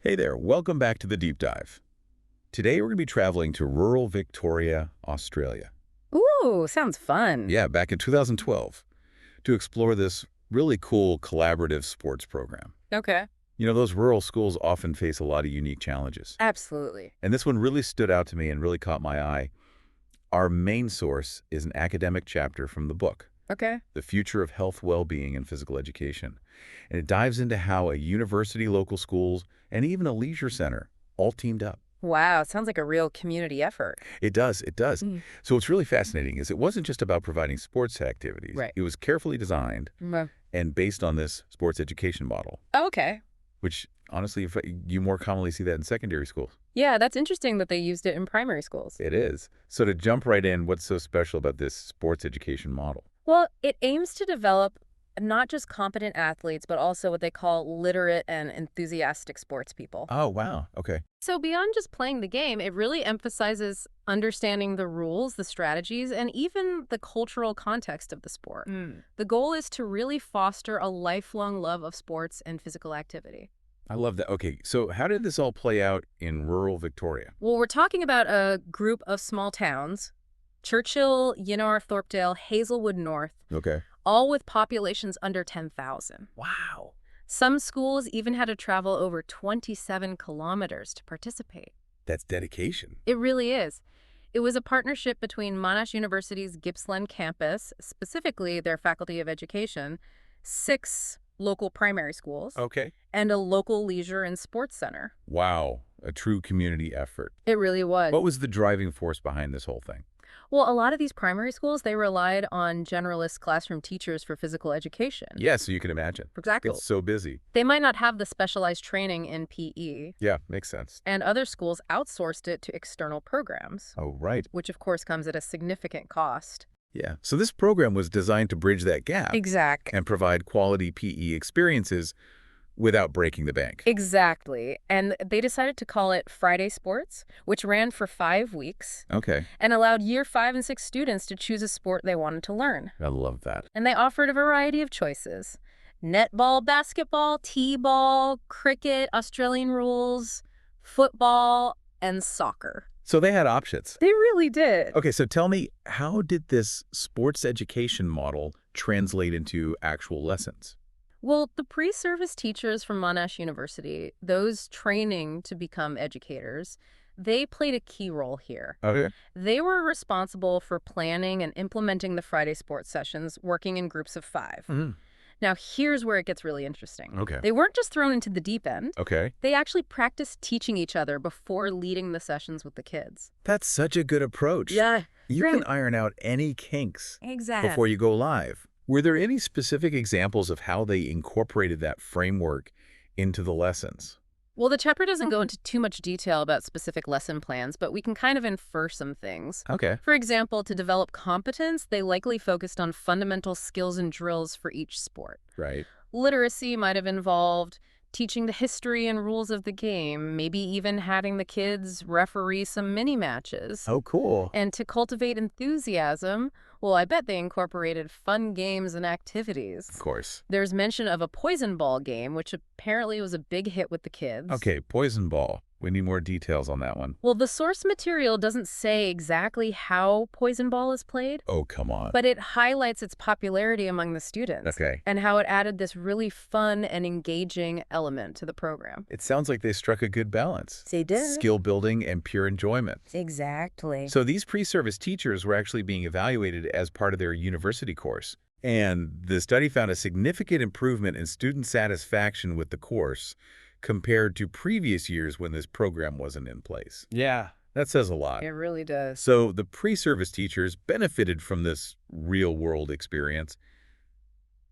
Hey there, welcome back to the Deep Dive. Today we're going to be traveling to rural Victoria, Australia. Ooh, sounds fun. Yeah, back in 2012 to explore this really cool collaborative sports program. Okay. Those rural schools often face a lot of unique challenges. Absolutely. And this one really stood out to me and really caught my eye. Our main source is an academic chapter from the book, Okay. The Future of Health, Wellbeing and Physical Education. And it dives into how a university, local schools, and even a leisure center all teamed up. Wow, sounds like a real community effort. It does, it does. Mm. So what's really fascinating is it wasn't just about providing sports activities. Right. It was carefully designed and based on this sports education model, Okay. which honestly, you more commonly see that in secondary schools. Yeah, that's interesting that they used it in primary schools. It is. So to jump right in, what's so special about this sports education model? Well, it aims to develop not just competent athletes, but also what they call literate and enthusiastic sports people. Oh, wow. Okay. So beyond just playing the game, it really emphasizes understanding the rules, the strategies, and even the cultural context of the sport. The goal is to really foster a lifelong love of sports and physical activity. I love that. Okay, so how did this all play out in rural Victoria? Well, we're talking about a group of small towns, Churchill, Yennor, Thorpdale, Hazelwood North, Okay. all with populations under 10,000. Wow. Some schools even had to travel over 27 kilometers to participate. That's dedication. It really is. It was a partnership between Monash University's Gippsland campus, specifically their Faculty of Education, 6 local primary schools, Okay. and a local leisure and sports center. Wow. A true community effort. It really was. What was the driving force behind this whole thing? Well, a lot of these primary schools, they relied on generalist classroom teachers for physical education. Yeah, so you can imagine. Exactly. It's so busy. They might not have the specialized training in PE, Yeah, makes sense. and other schools outsourced it to external programs, Oh, right. which of course comes at a significant cost. Yeah. So this program was designed to bridge that gap Exactly. and provide quality PE experiences without breaking the bank. Exactly. And they decided to call it Friday Sports, which ran for 5 weeks Okay. and allowed year 5 and 6 students to choose a sport they wanted to learn. I love that. And they offered a variety of choices: netball, basketball, t-ball, cricket, Australian rules, football, and soccer. So they had options. They really did. Okay, so tell me, how did this sports education model translate into actual lessons? Well, the pre-service teachers from Monash University, those training to become educators, they played a key role here. Okay. They were responsible for planning and implementing the Friday sports sessions, working in groups of 5. Mhm. Now, here's where it gets really interesting. Okay. They weren't just thrown into the deep end. Okay. They actually practiced teaching each other before leading the sessions with the kids. That's such a good approach. Yeah, You right. can iron out any kinks Exactly. before you go live. Were there any specific examples of how they incorporated that framework into the lessons? Well, the chapter doesn't go into too much detail about specific lesson plans, but we can kind of infer some things. Okay. For example, to develop competence, they likely focused on fundamental skills and drills for each sport. Right. Literacy might have involved teaching the history and rules of the game, maybe even having the kids referee some mini matches. Oh, cool. And to cultivate enthusiasm, well, I bet they incorporated fun games and activities. Of course. There's mention of a poison ball game, which apparently was a big hit with the kids. Okay, poison ball. We need more details on that one. Well, the source material doesn't say exactly how poison ball is played, Oh, come on. but it highlights its popularity among the students. Okay. And how it added this really fun and engaging element to the program. It sounds like they struck a good balance. They did. Skill building and pure enjoyment. Exactly. So these pre-service teachers were actually being evaluated as part of their university course. And the study found a significant improvement in student satisfaction with the course compared to previous years when this program wasn't in place. Yeah. That says a lot. It really does. So the pre-service teachers benefited from this real-world experience.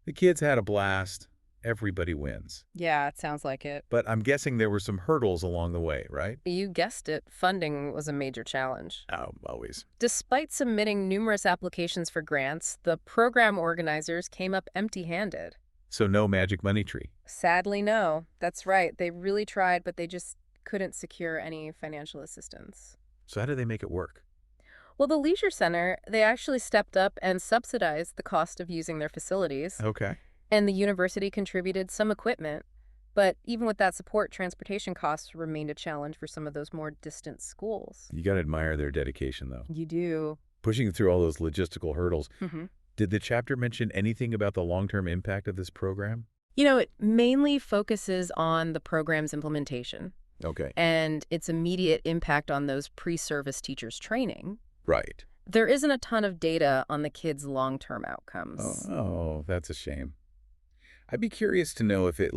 The kids had a blast. Everybody wins. Yeah, it sounds like it. But I'm guessing there were some hurdles along the way, right? You guessed it, funding was a major challenge. Oh, always. Despite submitting numerous applications for grants, the program organizers came up empty-handed. So no magic money tree. Sadly, no. That's right. They really tried, but they just couldn't secure any financial assistance. So how do they make it work? Well, the Leisure Center, they actually stepped up and subsidized the cost of using their facilities, Okay. and the university contributed some equipment. But even with that support, transportation costs remained a challenge for some of those more distant schools. You got to admire their dedication, though. You do. Pushing through all those logistical hurdles. Mm-hmm. Did the chapter mention anything about the long-term impact of this program? It mainly focuses on the program's implementation. Okay. And its immediate impact on those pre-service teachers' training. Right. There isn't a ton of data on the kids' long-term outcomes. Oh, that's a shame. I'd be curious to know if it,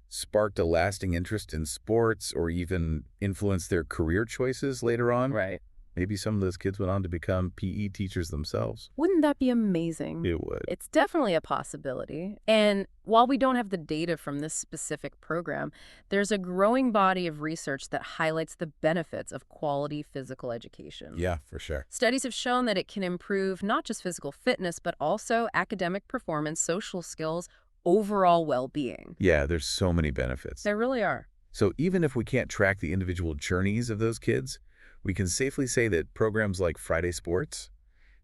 sparked a lasting interest in sports or even influenced their career choices later on. Right. Maybe some of those kids went on to become PE teachers themselves. Wouldn't that be amazing? It would. It's definitely a possibility. And while we don't have the data from this specific program, there's a growing body of research that highlights the benefits of quality physical education. Yeah, for sure. Studies have shown that it can improve not just physical fitness, but also academic performance, social skills, overall well-being. Yeah, there's so many benefits. There really are. So even if we can't track the individual journeys of those kids, we can safely say that programs like Friday Sports,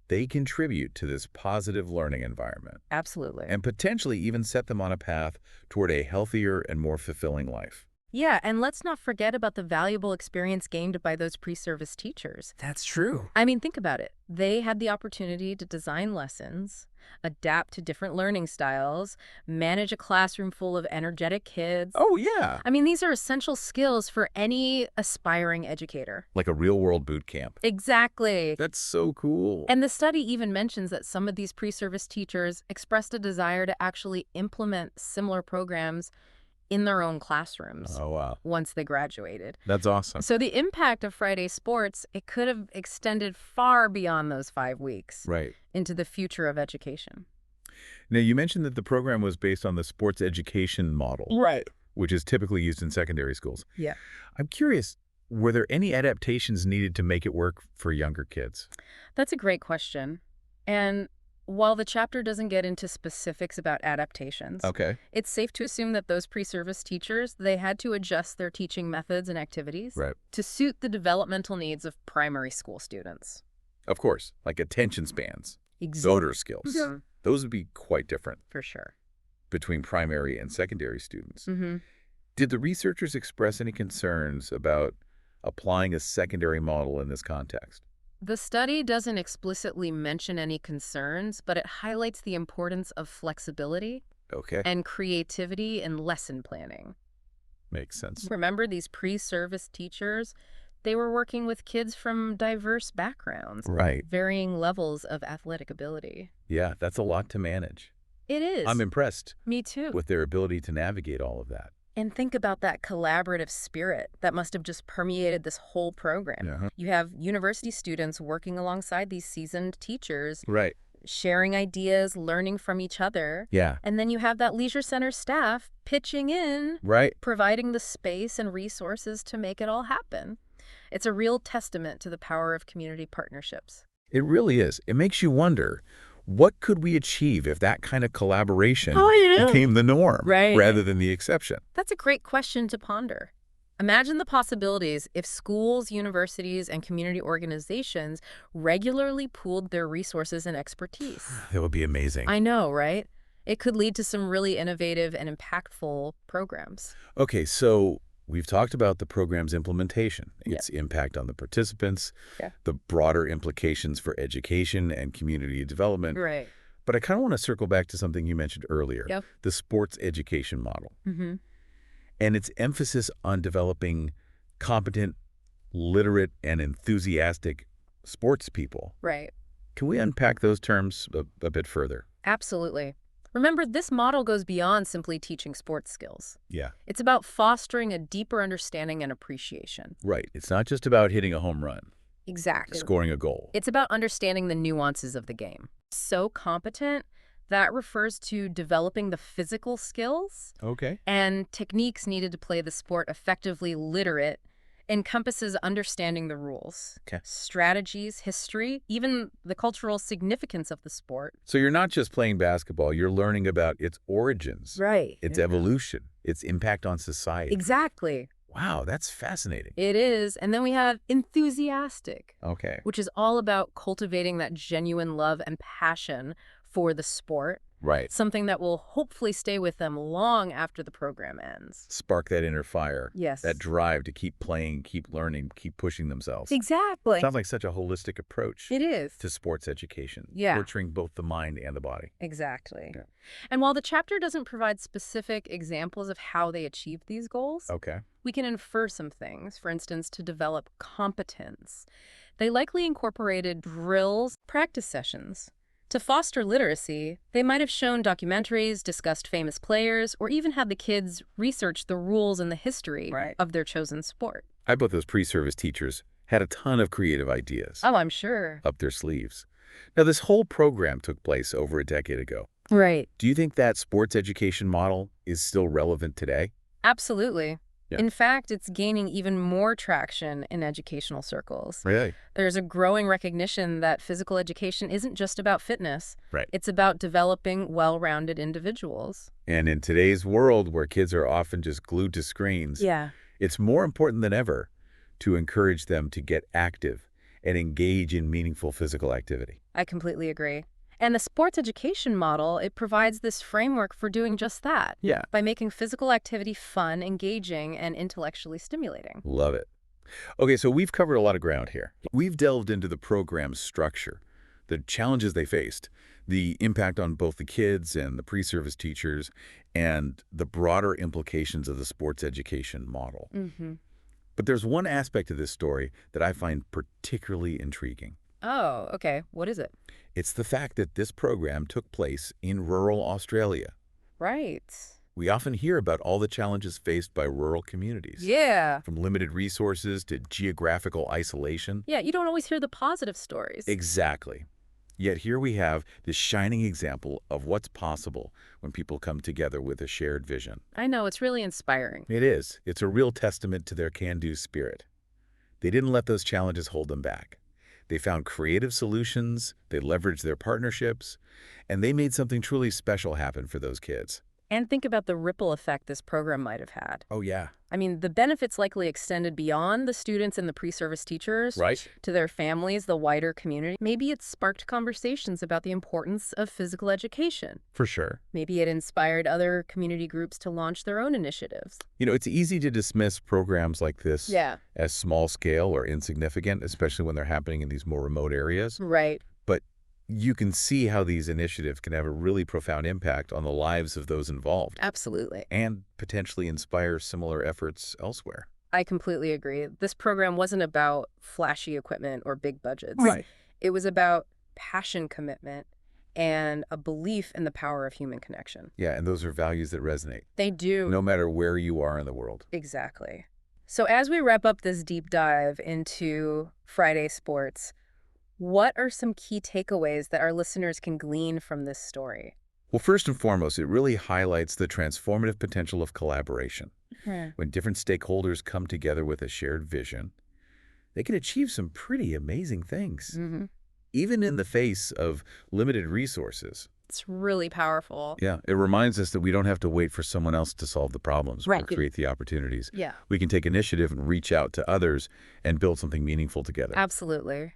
they contribute to this positive learning environment. Absolutely. And potentially even set them on a path toward a healthier and more fulfilling life. Yeah, and let's not forget about the valuable experience gained by those pre-service teachers. That's true. I mean, think about it. They had the opportunity to design lessons, adapt to different learning styles, manage a classroom full of energetic kids. Oh, yeah. I mean, these are essential skills for any aspiring educator. Like a real-world boot camp. Exactly. That's so cool. And the study even mentions that some of these pre-service teachers expressed a desire to actually implement similar programs in their own classrooms. Oh, wow. Once they graduated. That's awesome. So the impact of Friday Sports, it could have extended far beyond those 5 weeks. Right. Into the future of education. Now, you mentioned that the program was based on the sports education model. Right. Which is typically used in secondary schools. Yeah. I'm curious, were there any adaptations needed to make it work for younger kids? That's a great question. And while the chapter doesn't get into specifics about adaptations, it's safe to assume that those pre-service teachers, they had to adjust their teaching methods and activities to suit the developmental needs of primary school students. Of course, like attention spans, Exactly. motor skills. Yeah. Those would be quite different For sure. between primary and secondary students. Mm-hmm. Did the researchers express any concerns about applying a secondary model in this context? The study doesn't explicitly mention any concerns, but it highlights the importance of flexibility and creativity in lesson planning. Makes sense. Remember, these pre-service teachers, they were working with kids from diverse backgrounds. Right. Varying levels of athletic ability. Yeah, that's a lot to manage. It is. I'm impressed Me too. with their ability to navigate all of that. And think about that collaborative spirit that must have just permeated this whole program. Uh-huh. You have university students working alongside these seasoned teachers, Right. sharing ideas, learning from each other. Yeah. And then you have that leisure center staff pitching in, Right. providing the space and resources to make it all happen. It's a real testament to the power of community partnerships. It really is. It makes you wonder, what could we achieve if that kind of collaboration became the norm rather than the exception? That's a great question to ponder. Imagine the possibilities if schools, universities, and community organizations regularly pooled their resources and expertise. That would be amazing. I know, right? It could lead to some really innovative and impactful programs. Okay, so we've talked about the program's implementation, its impact on the participants, the broader implications for education and community development. Right. But I kind of want to circle back to something you mentioned earlier, the sports education model. Mm-hmm. And its emphasis on developing competent, literate, and enthusiastic sports people. Right. Can we unpack those terms a bit further? Absolutely. Remember, this model goes beyond simply teaching sports skills. Yeah. It's about fostering a deeper understanding and appreciation. Right. It's not just about hitting a home run. Exactly. Scoring a goal. It's about understanding the nuances of the game. So competent, that refers to developing the physical skills and techniques needed to play the sport effectively literate, encompasses understanding the rules, strategies, history, even the cultural significance of the sport. So you're not just playing basketball, you're learning about its origins, its evolution, its impact on society. Exactly. Wow, that's fascinating. It is. And then we have enthusiastic, Okay. which is all about cultivating that genuine love and passion for the sport. Right. Something that will hopefully stay with them long after the program ends. Spark that inner fire. Yes. That drive to keep playing, keep learning, keep pushing themselves. Exactly. Sounds like such a holistic approach It is. to sports education. Yeah. Nurturing both the mind and the body. Exactly. Yeah. And while the chapter doesn't provide specific examples of how they achieved these goals, Okay. we can infer some things. For instance, to develop competence. They likely incorporated drills, practice sessions. To foster literacy, they might have shown documentaries, discussed famous players, or even had the kids research the rules and the history of their chosen sport. I bet those pre-service teachers had a ton of creative ideas Oh, I'm sure. up their sleeves. Now, this whole program took place over a decade ago. Right. Do you think that sports education model is still relevant today? Absolutely. Yeah. In fact, it's gaining even more traction in educational circles. Really? There's a growing recognition that physical education isn't just about fitness. Right. It's about developing well-rounded individuals. And in today's world where kids are often just glued to screens, Yeah. it's more important than ever to encourage them to get active and engage in meaningful physical activity. I completely agree. And the sports education model, it provides this framework for doing just that. Yeah. By making physical activity fun, engaging, and intellectually stimulating. Love it. Okay, so we've covered a lot of ground here. We've delved into the program's structure, the challenges they faced, the impact on both the kids and the pre-service teachers, and the broader implications of the sports education model. Mm-hmm. But there's one aspect of this story that I find particularly intriguing. Oh, okay. What is it? It's the fact that this program took place in rural Australia. Right. We often hear about all the challenges faced by rural communities. Yeah. From limited resources to geographical isolation. Yeah, you don't always hear the positive stories. Exactly. Yet here we have this shining example of what's possible when people come together with a shared vision. I know, it's really inspiring. It is. It's a real testament to their can-do spirit. They didn't let those challenges hold them back. They found creative solutions, they leveraged their partnerships, and they made something truly special happen for those kids. And think about the ripple effect this program might have had. Oh, yeah. I mean, the benefits likely extended beyond the students and the pre-service teachers. Right. To their families, the wider community. Maybe it sparked conversations about the importance of physical education. For sure. Maybe it inspired other community groups to launch their own initiatives. You know, it's easy to dismiss programs like this as small scale or insignificant, especially when they're happening in these more remote areas. Right. But you can see how these initiatives can have a really profound impact on the lives of those involved. Absolutely. And potentially inspire similar efforts elsewhere. I completely agree. This program wasn't about flashy equipment or big budgets. Right. It was about passion, commitment, and a belief in the power of human connection. Yeah, and those are values that resonate. They do. No matter where you are in the world. Exactly. So as we wrap up this deep dive into Friday sports, what are some key takeaways that our listeners can glean from this story? Well, first and foremost, it really highlights the transformative potential of collaboration. When different stakeholders come together with a shared vision, they can achieve some pretty amazing things. Mm-hmm. Even in the face of limited resources. It's really powerful. Yeah, it reminds us that we don't have to wait for someone else to solve the problems or create the opportunities. Yeah. We can take initiative and reach out to others and build something meaningful together. Absolutely.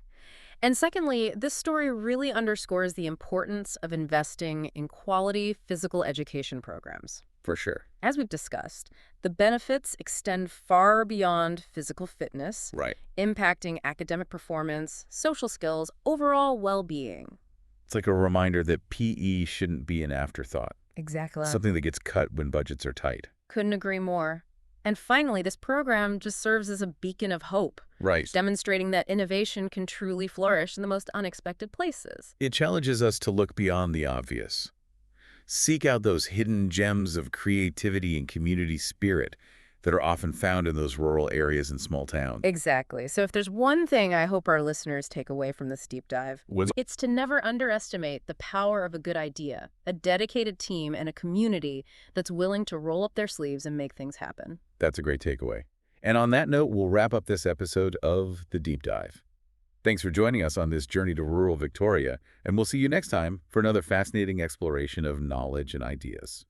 And secondly, this story really underscores the importance of investing in quality physical education programs. For sure. As we've discussed, the benefits extend far beyond physical fitness, Right. impacting academic performance, social skills, overall well-being. It's like a reminder that PE shouldn't be an afterthought. Exactly. Something that gets cut when budgets are tight. Couldn't agree more. And finally, this program just serves as a beacon of hope, Right. demonstrating that innovation can truly flourish in the most unexpected places. It challenges us to look beyond the obvious. Seek out those hidden gems of creativity and community spirit that are often found in those rural areas and small towns. Exactly. So if there's one thing I hope our listeners take away from this deep dive, Was- it's to never underestimate the power of a good idea, a dedicated team, and a community that's willing to roll up their sleeves and make things happen. That's a great takeaway. And on that note, we'll wrap up this episode of The Deep Dive. Thanks for joining us on this journey to rural Victoria, and we'll see you next time for another fascinating exploration of knowledge and ideas.